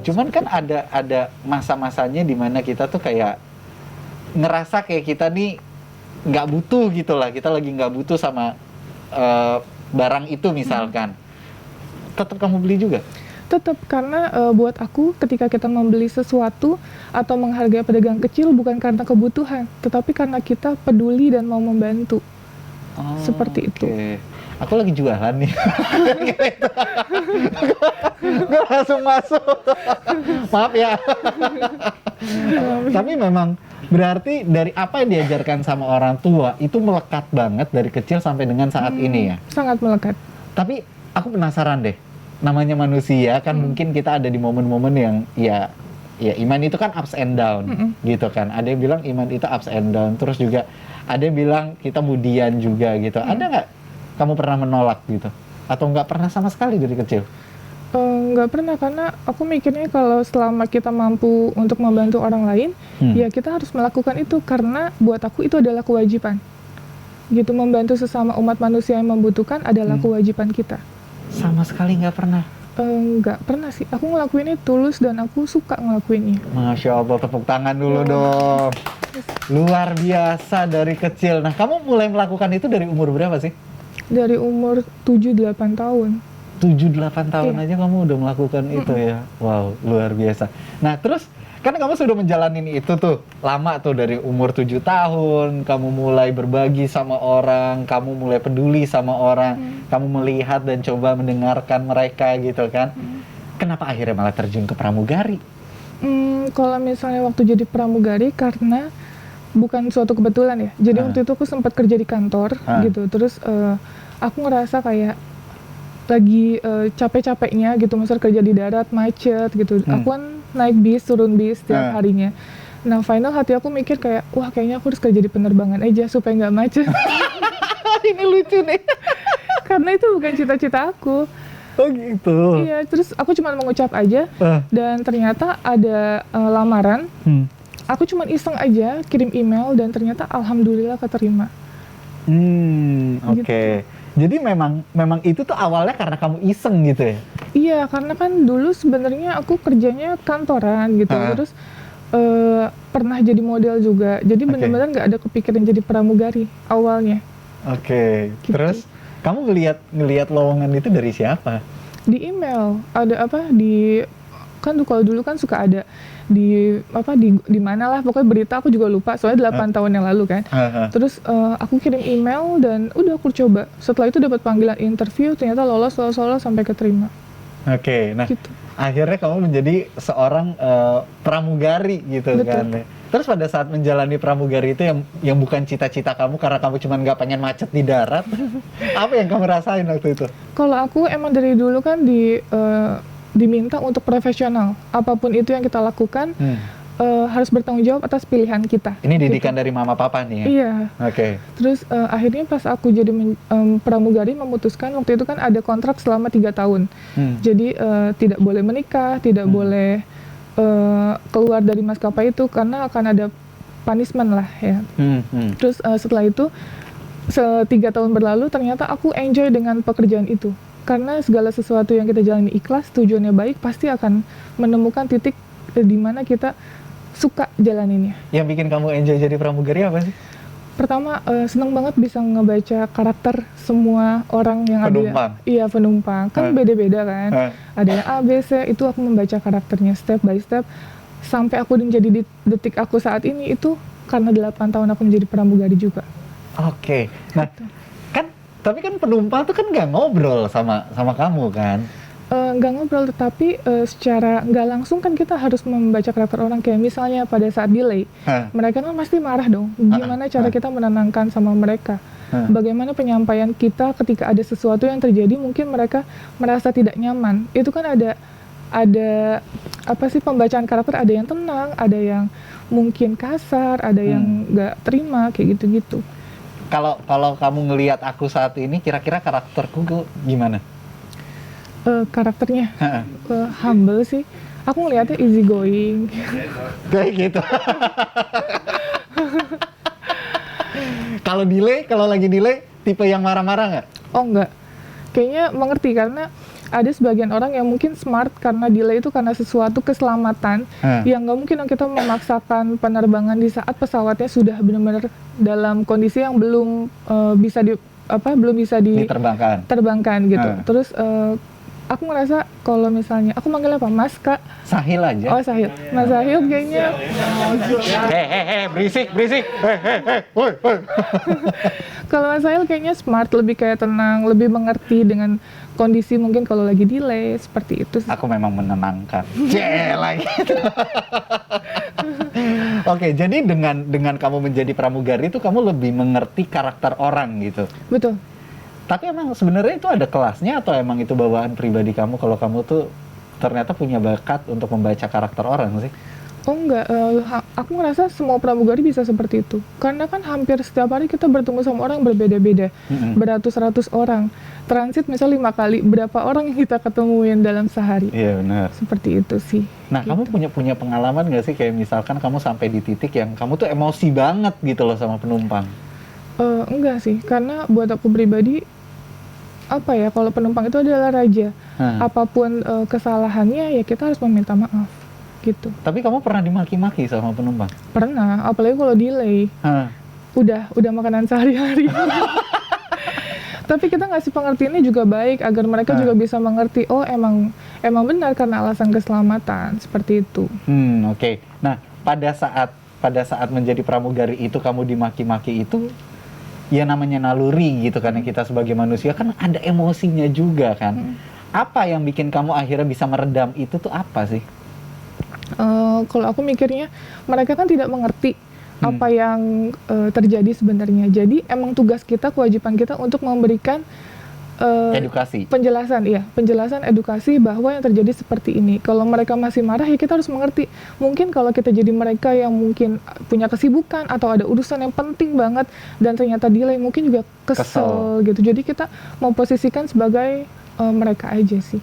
Cuman kan ada masa-masanya di mana kita tuh kayak ngerasa kayak kita nih nggak butuh gitu lah. Kita lagi nggak butuh sama barang itu misalkan. Tetap kamu beli juga? Tetap, karena buat aku ketika kita membeli sesuatu atau menghargai pedagang kecil bukan karena kebutuhan, tetapi karena kita peduli dan mau membantu. Seperti itu. Aku lagi jualan nih. Gue langsung masuk. Maaf ya. Tapi memang berarti dari apa yang diajarkan sama orang tua itu melekat banget dari kecil sampai dengan saat ini ya? Sangat melekat. Tapi aku penasaran deh. Namanya manusia kan mungkin kita ada di momen-momen yang ya iman itu kan ups and down gitu kan. Ada yang bilang iman itu ups and down. Terus juga ada yang bilang kita budian juga gitu. Ada nggak kamu pernah menolak gitu? Atau nggak pernah sama sekali dari kecil? Nggak pernah, karena aku mikirnya kalau selama kita mampu untuk membantu orang lain, ya kita harus melakukan itu, karena buat aku itu adalah kewajiban. Gitu, membantu sesama umat manusia yang membutuhkan adalah kewajiban kita. Sama sekali nggak pernah? Nggak pernah sih, aku ngelakuinnya tulus dan aku suka ngelakuinnya. Masya Allah, tepuk tangan dulu dong. Luar biasa dari kecil. Nah, kamu mulai melakukan itu dari umur berapa sih? Dari umur 7-8 tahun. 7-8 tahun aja kamu udah melakukan itu ya? Wow, luar biasa. Nah, terus kan kamu sudah menjalani itu tuh lama tuh, dari umur 7 tahun kamu mulai berbagi sama orang, kamu mulai peduli sama orang, kamu melihat dan coba mendengarkan mereka gitu kan. Kenapa akhirnya malah terjun ke pramugari? Kalau misalnya waktu jadi pramugari, karena bukan suatu kebetulan ya. Jadi waktu itu aku sempat kerja di kantor gitu. Terus aku ngerasa kayak lagi capek-capeknya gitu, misal kerja di darat macet gitu. Aku kan naik bis, turun bis setiap harinya. Nah, final hati aku mikir kayak, wah kayaknya aku harus kerja di penerbangan aja supaya nggak macet. Ini lucu nih. Karena itu bukan cita-cita aku. Oh gitu. Iya, terus aku cuma mengucap aja dan ternyata ada lamaran. Aku cuma iseng aja kirim email dan ternyata alhamdulillah keterima. Oke. Gitu. Jadi memang itu tuh awalnya karena kamu iseng gitu ya? Iya, karena kan dulu sebenarnya aku kerjanya kantoran gitu. Terus pernah jadi model juga. Jadi benar-benar nggak ada kepikiran jadi pramugari awalnya. Oke. Gitu. Terus kamu ngelihat lowongan itu dari siapa? Di email ada apa, di kan kalau dulu kan suka ada di apa, di mana lah pokoknya berita, aku juga lupa soalnya 8 tahun yang lalu kan. Terus aku kirim email dan udah aku coba. Setelah itu dapat panggilan interview, ternyata lolos sampai keterima. Oke, nah gitu. Akhirnya kamu menjadi seorang pramugari gitu. Betul. Kan. Terus pada saat menjalani pramugari itu yang bukan cita-cita kamu karena kamu cuma nggak pengen macet di darat, apa yang kamu rasain waktu itu? Kalau aku emang dari dulu kan diminta untuk profesional, apapun itu yang kita lakukan harus bertanggung jawab atas pilihan kita. Ini didikan dari mama papa nih ya? Iya. Oke. Terus akhirnya pas aku jadi pramugari memutuskan, waktu itu kan ada kontrak selama 3 tahun. Jadi tidak boleh menikah, tidak boleh keluar dari maskapai itu karena akan ada punishment lah ya. Terus setelah itu 3 tahun berlalu, ternyata aku enjoy dengan pekerjaan itu. Karena segala sesuatu yang kita jalani ikhlas, tujuannya baik, pasti akan menemukan titik di mana kita suka jalaninnya. Yang bikin kamu enjoy jadi pramugari apa sih? Pertama, seneng banget bisa ngebaca karakter semua orang yang penumpang. Ada. Iya, penumpang. Kan beda-beda kan. Ada yang A, B, C, itu aku membaca karakternya step by step. Sampai aku menjadi di detik aku saat ini itu karena 8 tahun aku menjadi pramugari juga. Oke. Nah, tapi kan penumpang tuh kan nggak ngobrol sama kamu kan? Nggak ngobrol, tetapi secara nggak langsung kan kita harus membaca karakter orang. Kayak misalnya pada saat delay, mereka kan pasti marah dong. Gimana cara kita menenangkan sama mereka? Bagaimana penyampaian kita ketika ada sesuatu yang terjadi, mungkin mereka merasa tidak nyaman. Itu kan ada apa sih, pembacaan karakter, ada yang tenang, ada yang mungkin kasar, ada yang nggak terima, kayak gitu-gitu. Kalau kamu ngelihat aku saat ini, kira-kira karakterku gimana? Karakternya humble sih. Aku ngelihatnya easy going. Kayak gitu. Kalau lagi delay, tipe yang marah-marah nggak? Oh enggak. Kayaknya mengerti karena ada sebagian orang yang mungkin smart karena delay itu karena sesuatu keselamatan yang nggak mungkin kita memaksakan penerbangan di saat pesawatnya sudah benar-benar dalam kondisi yang belum bisa diterbangkan gitu. Terus aku ngerasa kalau misalnya aku manggilnya apa, Mas Kak Sahil aja. Oh Sahil, Mas Sahil kayaknya berisik woi. kalau Mas Sahil kayaknya smart, lebih kayak tenang, lebih mengerti dengan kondisi mungkin kalau lagi delay seperti itu. Aku memang menenangkan. Lagi. Oke, jadi dengan kamu menjadi pramugari itu kamu lebih mengerti karakter orang gitu. Betul. Tapi emang sebenarnya itu ada kelasnya atau emang itu bawaan pribadi kamu kalau kamu tuh ternyata punya bakat untuk membaca karakter orang sih? Oh enggak, aku ngerasa semua pramugari bisa seperti itu. Karena kan hampir setiap hari kita bertemu sama orang berbeda-beda, beratus-ratus orang. Transit misal 5 kali, berapa orang yang kita ketemuin dalam sehari? Iya benar. Seperti itu sih. Nah gitu. kamu punya pengalaman nggak sih kayak misalkan kamu sampai di titik yang kamu tuh emosi banget gitu loh sama penumpang? Enggak sih, karena buat aku pribadi apa ya, kalau penumpang itu adalah raja. Apapun kesalahannya ya kita harus meminta maaf gitu. Tapi kamu pernah dimaki-maki sama penumpang? Pernah, apalagi kalau delay. Udah makanan sehari-hari. Tapi kita ngasih pengertiannya juga baik agar mereka juga bisa mengerti, oh emang benar karena alasan keselamatan seperti itu. Oke. Nah, pada saat menjadi pramugari itu kamu dimaki-maki itu ya namanya naluri gitu kan, kita sebagai manusia kan ada emosinya juga kan. Apa yang bikin kamu akhirnya bisa meredam itu tuh apa sih? Kalau aku mikirnya mereka kan tidak mengerti apa yang terjadi sebenarnya. Jadi emang tugas kita, kewajiban kita untuk memberikan edukasi, penjelasan edukasi bahwa yang terjadi seperti ini. Kalau mereka masih marah ya kita harus mengerti. Mungkin kalau kita jadi mereka yang mungkin punya kesibukan atau ada urusan yang penting banget dan ternyata delay, mungkin juga kesel gitu. Jadi kita memposisikan sebagai mereka aja sih.